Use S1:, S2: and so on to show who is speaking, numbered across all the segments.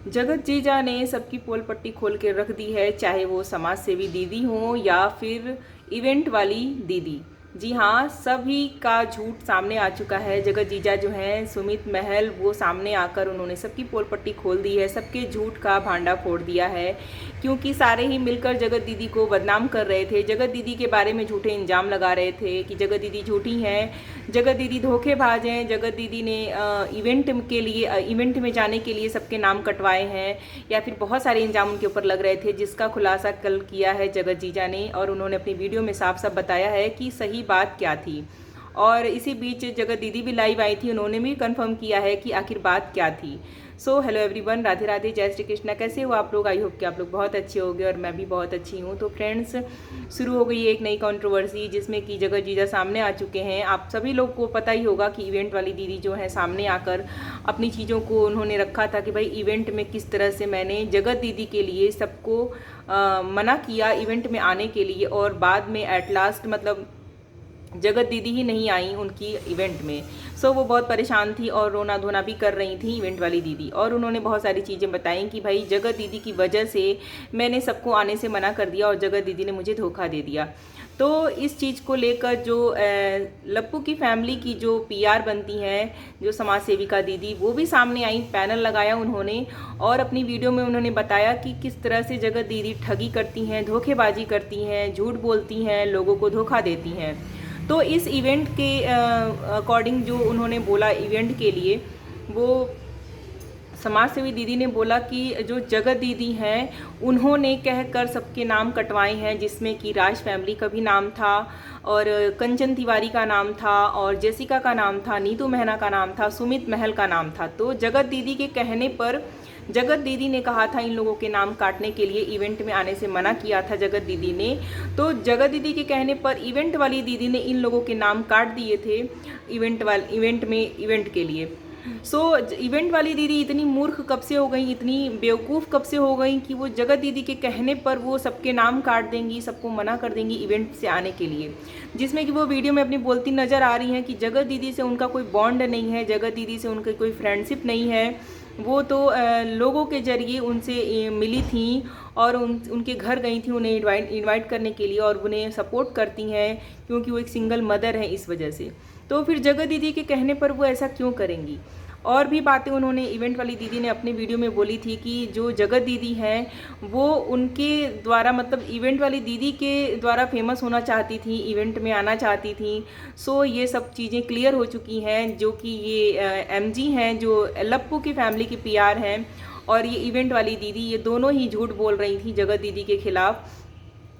S1: जगत जीजा ने सबकी पोल पट्टी खोल के रख दी है, चाहे वो समाज सेवी दीदी हो या फिर इवेंट वाली दीदी। जी हाँ, सभी का झूठ सामने आ चुका है। जगत जीजा जो हैं सुमित महल, वो सामने आकर उन्होंने सबकी पोल पट्टी खोल दी है, सबके झूठ का भांडा फोड़ दिया है, क्योंकि सारे ही मिलकर जगत दीदी को बदनाम कर रहे थे। जगत दीदी के बारे में झूठे इल्ज़ाम लगा रहे थे कि जगत दीदी झूठी हैं, जगत दीदी धोखेबाज हैं, जगत दीदी ने इवेंट में जाने के लिए सबके नाम कटवाए हैं, या फिर बहुत सारे इल्ज़ाम उनके ऊपर लग रहे थे, जिसका खुलासा कल किया है जगत जीजा ने। और उन्होंने अपनी वीडियो में साफ साफ बताया है कि सही बात क्या थी। और इसी बीच जगत दीदी भी लाइव आई थी, उन्होंने भी कंफर्म किया है कि आखिर बात क्या थी। So hello everyone, Radhe Radhe, जय श्री कृष्णा। कैसे हो आप लोग? आई होप कि आप लोग बहुत अच्छे होंगे और मैं भी बहुत अच्छी हूँ। तो फ्रेंड्स, शुरू हो गई एक नई कंट्रोवर्सी, जिसमें कि जगत जीजा सामने आ चुके हैं। आप सभी लोग को पता ही होगा कि इवेंट वाली दीदी जो है सामने आकर अपनी चीज़ों को उन्होंने रखा था कि भाई इवेंट में किस तरह से मैंने जगत दीदी के लिए सबको मना किया इवेंट में आने के लिए, और बाद में एट लास्ट मतलब जगत दीदी ही नहीं आई उनकी इवेंट में। सो वो बहुत परेशान थी और रोना धोना भी कर रही थी इवेंट वाली दीदी, और उन्होंने बहुत सारी चीज़ें बताई कि भाई जगत दीदी की वजह से मैंने सबको आने से मना कर दिया और जगत दीदी ने मुझे धोखा दे दिया। तो इस चीज़ को लेकर जो लप्पू की फैमिली की जो पीआर बनती हैं, जो समाज सेविका दीदी, वो भी सामने आई, पैनल लगाया उन्होंने, और अपनी वीडियो में उन्होंने बताया कि किस तरह से जगत दीदी ठगी करती हैं, धोखेबाजी करती हैं, झूठ बोलती हैं, लोगों को धोखा देती हैं। तो इस इवेंट के अकॉर्डिंग जो उन्होंने बोला इवेंट के लिए, वो समाज सेवी दीदी ने बोला कि जो जगत दीदी हैं उन्होंने कहकर सबके नाम कटवाए हैं, जिसमें कि राज फैमिली का भी नाम था, और कंचन तिवारी का नाम था, और जेसिका का नाम था, नीतू मेहना का नाम था, सुमित महल का नाम था। तो जगत दीदी के कहने पर जगत दीदी ने कहा था इन लोगों के नाम काटने के लिए, इवेंट में आने से मना किया था जगत दीदी ने। तो जगत दीदी के कहने पर इवेंट वाली दीदी ने इन लोगों के नाम काट दिए थे इवेंट के लिए। इवेंट वाली दीदी इतनी मूर्ख कब से हो गई, इतनी बेवकूफ़ कब से हो गई कि वो जगत दीदी के कहने पर वो सबके नाम काट देंगी, सबको मना कर देंगी इवेंट से आने के लिए, जिसमें कि वो वीडियो में अपनी बोलती नज़र आ रही हैं कि जगत दीदी से उनका कोई बॉन्ड नहीं है, जगत दीदी से उनकी कोई फ्रेंडशिप नहीं है। वो तो लोगों के जरिए उनसे मिली थी और उनके घर गई थी उन्हें इनवाइट करने के लिए, और उन्हें सपोर्ट करती हैं क्योंकि वो एक सिंगल मदर है इस वजह से। तो फिर जगत दीदी के कहने पर वो ऐसा क्यों करेंगी? और भी बातें उन्होंने इवेंट वाली दीदी ने अपने वीडियो में बोली थी कि जो जगत दीदी हैं वो उनके द्वारा मतलब इवेंट वाली दीदी के द्वारा फेमस होना चाहती थी, इवेंट में आना चाहती थी। सो ये सब चीज़ें क्लियर हो चुकी हैं, जो कि ये एमजी हैं जो लप्पू की फैमिली की पीआर हैं, और ये इवेंट वाली दीदी, ये दोनों ही झूठ बोल रही थी जगत दीदी के खिलाफ,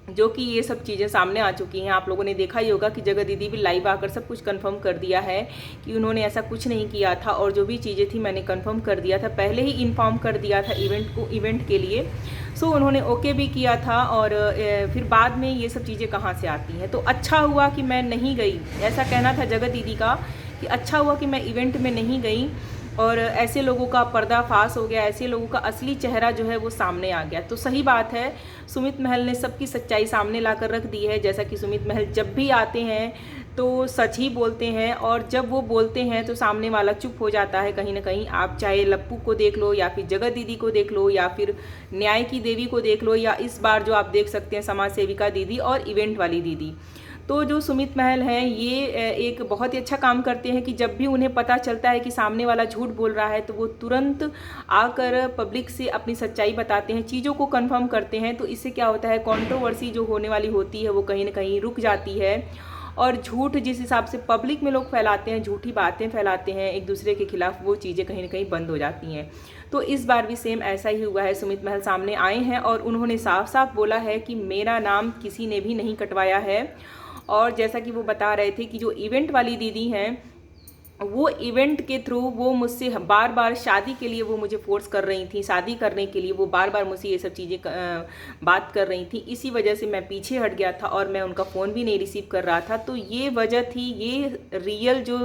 S1: जो कि ये सब चीज़ें सामने आ चुकी हैं। आप लोगों ने देखा ही होगा कि जगत दीदी भी लाइव आकर सब कुछ कंफर्म कर दिया है कि उन्होंने ऐसा कुछ नहीं किया था, और जो भी चीज़ें थी मैंने कंफर्म कर दिया था, पहले ही इन्फॉर्म कर दिया था इवेंट के लिए। सो उन्होंने ओके भी किया था, और फिर बाद में ये सब चीज़ें कहाँ से आती हैं। तो अच्छा हुआ कि मैं नहीं गई, ऐसा कहना था जगत दीदी का कि अच्छा हुआ कि मैं इवेंट में नहीं गई, और ऐसे लोगों का पर्दाफाश हो गया, ऐसे लोगों का असली चेहरा जो है वो सामने आ गया। तो सही बात है, सुमित महल ने सबकी सच्चाई सामने ला कर रख दी है। जैसा कि सुमित महल जब भी आते हैं तो सच ही बोलते हैं, और जब वो बोलते हैं तो सामने वाला चुप हो जाता है कहीं ना कहीं। आप चाहे लप्पू को देख लो, या फिर जगत दीदी को देख लो, या फिर न्याय की देवी को देख लो, या इस बार जो आप देख सकते हैं समाज सेविका दीदी और इवेंट वाली दीदी। तो जो सुमित महल हैं ये एक बहुत ही अच्छा काम करते हैं कि जब भी उन्हें पता चलता है कि सामने वाला झूठ बोल रहा है तो वो तुरंत आकर पब्लिक से अपनी सच्चाई बताते हैं, चीज़ों को कंफर्म करते हैं। तो इससे क्या होता है, कंट्रोवर्सी जो होने वाली होती है वो कहीं ना कहीं रुक जाती है, और झूठ जिस हिसाब से पब्लिक में लोग फैलाते हैं, झूठी बातें फैलाते हैं एक दूसरे के खिलाफ, वो चीज़ें कहीं ना कहीं बंद हो जाती हैं। तो इस बार भी सेम ऐसा ही हुआ है। सुमित महल सामने आए हैं और उन्होंने साफ साफ बोला है कि मेरा नाम किसी ने भी नहीं कटवाया है। और जैसा कि वो बता रहे थे कि जो इवेंट वाली दीदी हैं वो इवेंट के थ्रू वो मुझसे बार बार शादी के लिए वो मुझे फोर्स कर रही थी, शादी करने के लिए वो बार बार मुझसे ये सब चीज़ें बात कर रही थी। इसी वजह से मैं पीछे हट गया था और मैं उनका फ़ोन भी नहीं रिसीव कर रहा था। तो ये वजह थी, ये रियल जो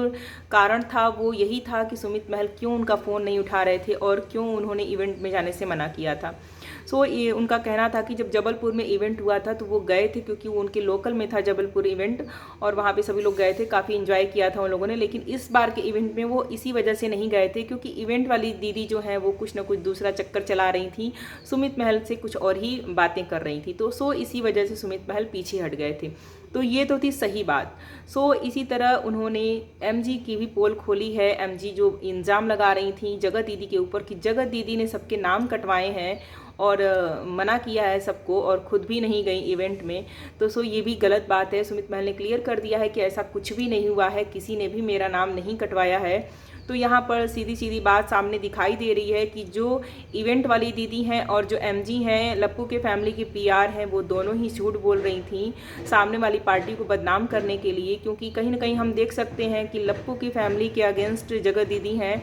S1: कारण था वो यही था कि सुमित महल क्यों उनका फ़ोन नहीं उठा रहे थे और क्यों उन्होंने इवेंट में जाने से मना किया था। सो ये उनका कहना था कि जब जबलपुर में इवेंट हुआ था तो वो गए थे, क्योंकि वो उनके लोकल में था जबलपुर इवेंट, और वहाँ पे सभी लोग गए थे, काफ़ी इन्जॉय किया था उन लोगों ने। लेकिन इस बार के इवेंट में वो इसी वजह से नहीं गए थे, क्योंकि इवेंट वाली दीदी जो है वो कुछ ना कुछ दूसरा चक्कर चला रही थी, सुमित महल से कुछ और ही बातें कर रही थी। तो सो इसी वजह से सुमित महल पीछे हट गए थे। तो ये तो थी सही बात। सो इसी तरह उन्होंने एमजी की भी पोल खोली है। एमजी जो इल्ज़ाम लगा रही थी जगत दीदी के ऊपर कि जगत दीदी ने सबके नाम कटवाए हैं और मना किया है सबको, और खुद भी नहीं गई इवेंट में। तो सो ये भी गलत बात है। सुमित महल ने क्लियर कर दिया है कि ऐसा कुछ भी नहीं हुआ है, किसी ने भी मेरा नाम नहीं कटवाया है। तो यहाँ पर सीधी सीधी बात सामने दिखाई दे रही है कि जो इवेंट वाली दीदी हैं और जो एमजी हैं, लप्पू के फैमिली की पीआर हैं, वो दोनों ही झूठ बोल रही थी सामने वाली पार्टी को बदनाम करने के लिए। क्योंकि कहीं ना कहीं हम देख सकते हैं कि लप्पू की फैमिली के अगेंस्ट जगत दीदी हैं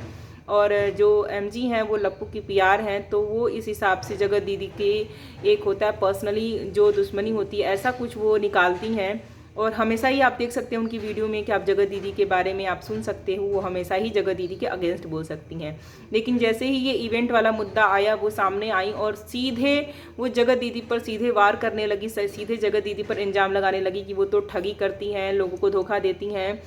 S1: और जो एमजी हैं वो लप्पू की पीआर हैं। तो वो इस हिसाब से जगत दीदी के एक होता है पर्सनली जो दुश्मनी होती है, ऐसा कुछ वो निकालती हैं। और हमेशा ही आप देख सकते हैं उनकी वीडियो में कि आप जगत दीदी के बारे में आप सुन सकते हो, वो हमेशा ही जगत दीदी के अगेंस्ट बोल सकती हैं। लेकिन जैसे ही ये इवेंट वाला मुद्दा आया, वो सामने आई और सीधे वो जगत दीदी पर सीधे वार करने लगी, सीधे जगत दीदी पर इल्ज़ाम लगाने लगी कि वो तो ठगी करती हैं, लोगों को धोखा देती हैं,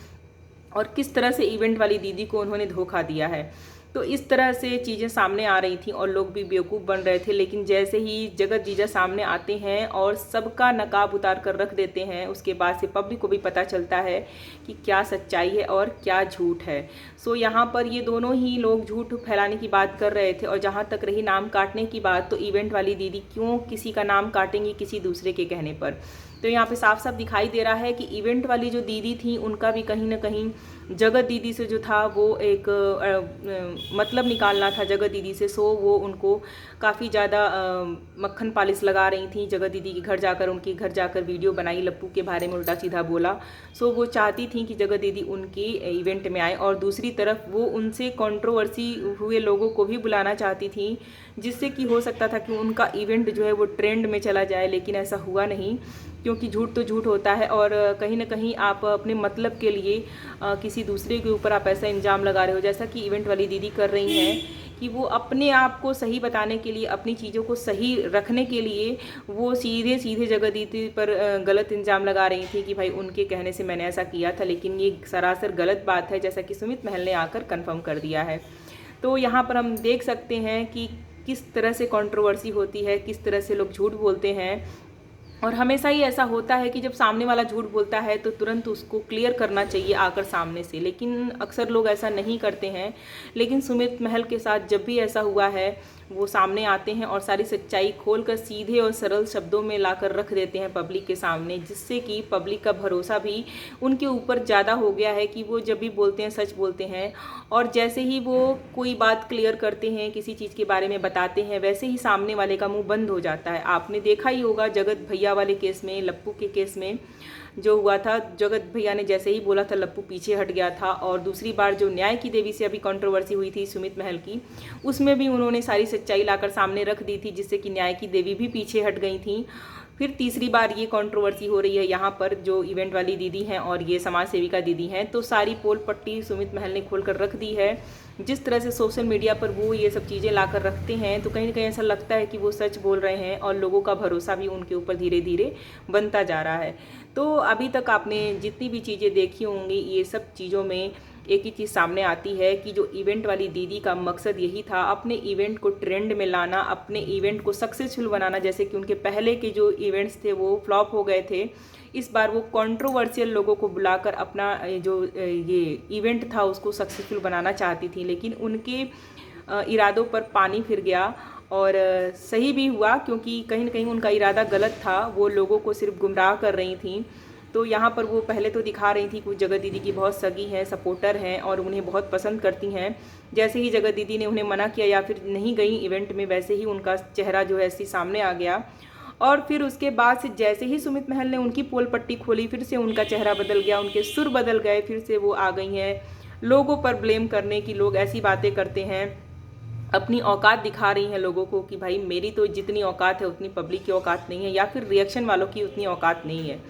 S1: और किस तरह से इवेंट वाली दीदी को उन्होंने धोखा दिया है। तो इस तरह से चीज़ें सामने आ रही थी और लोग भी बेवकूफ़ बन रहे थे। लेकिन जैसे ही जगत जीजा सामने आते हैं और सबका नकाब उतार कर रख देते हैं, उसके बाद से पब्लिक को भी पता चलता है कि क्या सच्चाई है और क्या झूठ है। सो यहाँ पर ये दोनों ही लोग झूठ फैलाने की बात कर रहे थे। और जहाँ तक रही नाम काटने की बात, तो इवेंट वाली दीदी क्यों किसी का नाम काटेंगी किसी दूसरे के कहने पर। तो यहाँ पे साफ साफ दिखाई दे रहा है कि इवेंट वाली जो दीदी थी उनका भी कहीं ना कहीं जगत दीदी से जो था वो एक मतलब निकालना था जगत दीदी से। सो वो उनको काफ़ी ज़्यादा मक्खन पालिश लगा रही थी। जगत दीदी के घर जाकर, उनके घर जाकर वीडियो बनाई, लप्पू के बारे में उल्टा सीधा बोला। सो वो चाहती थी कि जगत दीदी उनके इवेंट में आए, और दूसरी तरफ वो उनसे कंट्रोवर्सी हुए लोगों को भी बुलाना चाहती थी, जिससे कि हो सकता था कि उनका इवेंट जो है वो ट्रेंड में चला जाए। लेकिन ऐसा हुआ नहीं, क्योंकि झूठ तो झूठ होता है। और कहीं ना कहीं आप अपने मतलब के लिए किसी दूसरे के ऊपर आप ऐसा इल्ज़ाम लगा रहे हो, जैसा कि इवेंट वाली दीदी कर रही हैं कि वो अपने आप को सही बताने के लिए, अपनी चीज़ों को सही रखने के लिए वो सीधे सीधे जगत दीदी पर गलत इल्ज़ाम लगा रही थी कि भाई उनके कहने से मैंने ऐसा किया था। लेकिन ये सरासर गलत बात है, जैसा कि सुमित महल ने आकर कन्फर्म कर दिया है। तो यहाँ पर हम देख सकते हैं कि किस तरह से कंट्रोवर्सी होती है, किस तरह से लोग झूठ बोलते हैं। और हमेशा ही ऐसा होता है कि जब सामने वाला झूठ बोलता है तो तुरंत उसको क्लियर करना चाहिए आकर सामने से, लेकिन अक्सर लोग ऐसा नहीं करते हैं। लेकिन सुमित महल के साथ जब भी ऐसा हुआ है, वो सामने आते हैं और सारी सच्चाई खोलकर सीधे और सरल शब्दों में लाकर रख देते हैं पब्लिक के सामने, जिससे कि पब्लिक का भरोसा भी उनके ऊपर ज़्यादा हो गया है कि वो जब भी बोलते हैं सच बोलते हैं। और जैसे ही वो कोई बात क्लियर करते हैं, किसी चीज़ के बारे में बताते हैं, वैसे ही सामने वाले का मुंह बंद हो जाता है। आपने देखा ही होगा जगत भैया वाले केस में, लप्पू के केस में जो हुआ था, जगत भैया ने जैसे ही बोला था लप्पू पीछे हट गया था। और दूसरी बार जो न्याय की देवी से अभी कंट्रोवर्सी हुई थी सुमित महल की, उसमें भी उन्होंने सारी सच्चाई लाकर सामने रख दी थी, जिससे कि न्याय की देवी भी पीछे हट गई थी। फिर तीसरी बार ये कंट्रोवर्सी हो रही है यहाँ पर, जो इवेंट वाली दीदी हैं और ये समाज सेविका दीदी हैं। तो सारी पोल पट्टी सुमित महल ने खोल कर रख दी है। जिस तरह से सोशल मीडिया पर वो ये सब चीज़ें लाकर रखते हैं, तो कहीं ना कहीं ऐसा लगता है कि वो सच बोल रहे हैं, और लोगों का भरोसा भी उनके ऊपर धीरे धीरे बनता जा रहा है। तो अभी तक आपने जितनी भी चीज़ें देखी होंगी, ये सब चीज़ों में एक ही चीज़ सामने आती है कि जो इवेंट वाली दीदी का मकसद यही था, अपने इवेंट को ट्रेंड में लाना, अपने इवेंट को सक्सेसफुल बनाना। जैसे कि उनके पहले के जो इवेंट्स थे वो फ्लॉप हो गए थे, इस बार वो कंट्रोवर्शियल लोगों को बुलाकर अपना जो ये इवेंट था उसको सक्सेसफुल बनाना चाहती थी। लेकिन उनके इरादों पर पानी फिर गया, और सही भी हुआ, क्योंकि कहीं ना कहीं उनका इरादा गलत था। वो लोगों को सिर्फ गुमराह कर रही थी। तो यहाँ पर वो पहले तो दिखा रही थी कि जगत दीदी की बहुत सगी हैं, सपोर्टर हैं और उन्हें बहुत पसंद करती हैं। जैसे ही जगत दीदी ने उन्हें मना किया या फिर नहीं गई इवेंट में, वैसे ही उनका चेहरा जो है ऐसे सामने आ गया। और फिर उसके बाद से जैसे ही सुमित महल ने उनकी पोल पट्टी खोली, फिर से उनका चेहरा बदल गया, उनके सुर बदल गए, फिर से वो आ गई हैं लोगों पर ब्लेम करने की। लोग ऐसी बातें करते हैं अपनी औकात दिखा रही हैं लोगों को कि भाई मेरी तो जितनी औकात है उतनी पब्लिक की औकात नहीं है, या फिर रिएक्शन वालों की उतनी औकात नहीं है।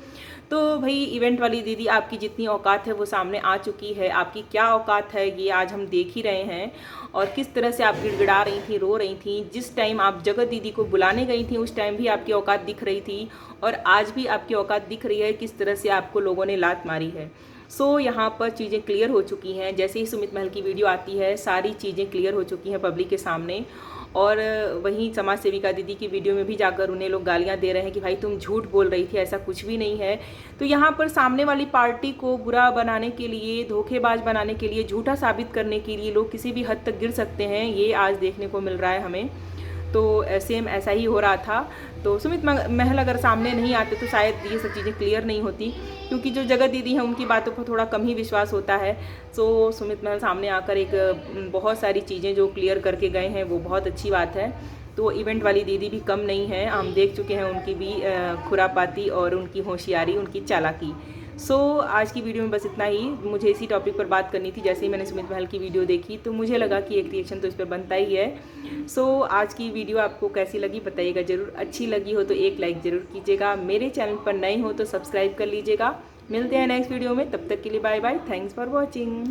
S1: तो भाई इवेंट वाली दीदी, आपकी जितनी औकात है वो सामने आ चुकी है। आपकी क्या औकात है ये आज हम देख ही रहे हैं, और किस तरह से आप गिड़गिड़ा रही थी, रो रही थी। जिस टाइम आप जगत दीदी को बुलाने गई थी उस टाइम भी आपकी औकात दिख रही थी, और आज भी आपकी औकात दिख रही है किस तरह से आपको लोगों ने लात मारी है। यहाँ पर चीज़ें क्लियर हो चुकी हैं। जैसे ही सुमित महल की वीडियो आती है सारी चीज़ें क्लियर हो चुकी हैं पब्लिक के सामने। और वहीं समाज सेविका दीदी की वीडियो में भी जाकर उन्हें लोग गालियां दे रहे हैं कि भाई तुम झूठ बोल रही थी, ऐसा कुछ भी नहीं है। तो यहाँ पर सामने वाली पार्टी को बुरा बनाने के लिए, धोखेबाज बनाने के लिए, झूठा साबित करने के लिए लोग किसी भी हद तक गिर सकते हैं, ये आज देखने को मिल रहा है हमें। तो सेम ऐसा ही हो रहा था। तो सुमित महल अगर सामने नहीं आते तो शायद ये सब चीज़ें क्लियर नहीं होती, क्योंकि जो जगत दीदी हैं उनकी बातों पर थोड़ा कम ही विश्वास होता है। सुमित महल सामने आकर एक बहुत सारी चीज़ें जो क्लियर करके गए हैं वो बहुत अच्छी बात है। तो इवेंट वाली दीदी भी कम नहीं है, हम देख चुके हैं उनकी भी खुरापाती और उनकी होशियारी, उनकी चालाकी। आज की वीडियो में बस इतना ही। मुझे इसी टॉपिक पर बात करनी थी। जैसे ही मैंने सुमित महल की वीडियो देखी तो मुझे लगा कि एक रिएक्शन तो इस पर बनता ही है। आज की वीडियो आपको कैसी लगी बताइएगा ज़रूर। अच्छी लगी हो तो एक लाइक ज़रूर कीजिएगा। मेरे चैनल पर नए हो तो सब्सक्राइब कर लीजिएगा। मिलते हैं नेक्स्ट वीडियो में, तब तक के लिए bye bye. Thanks for watching.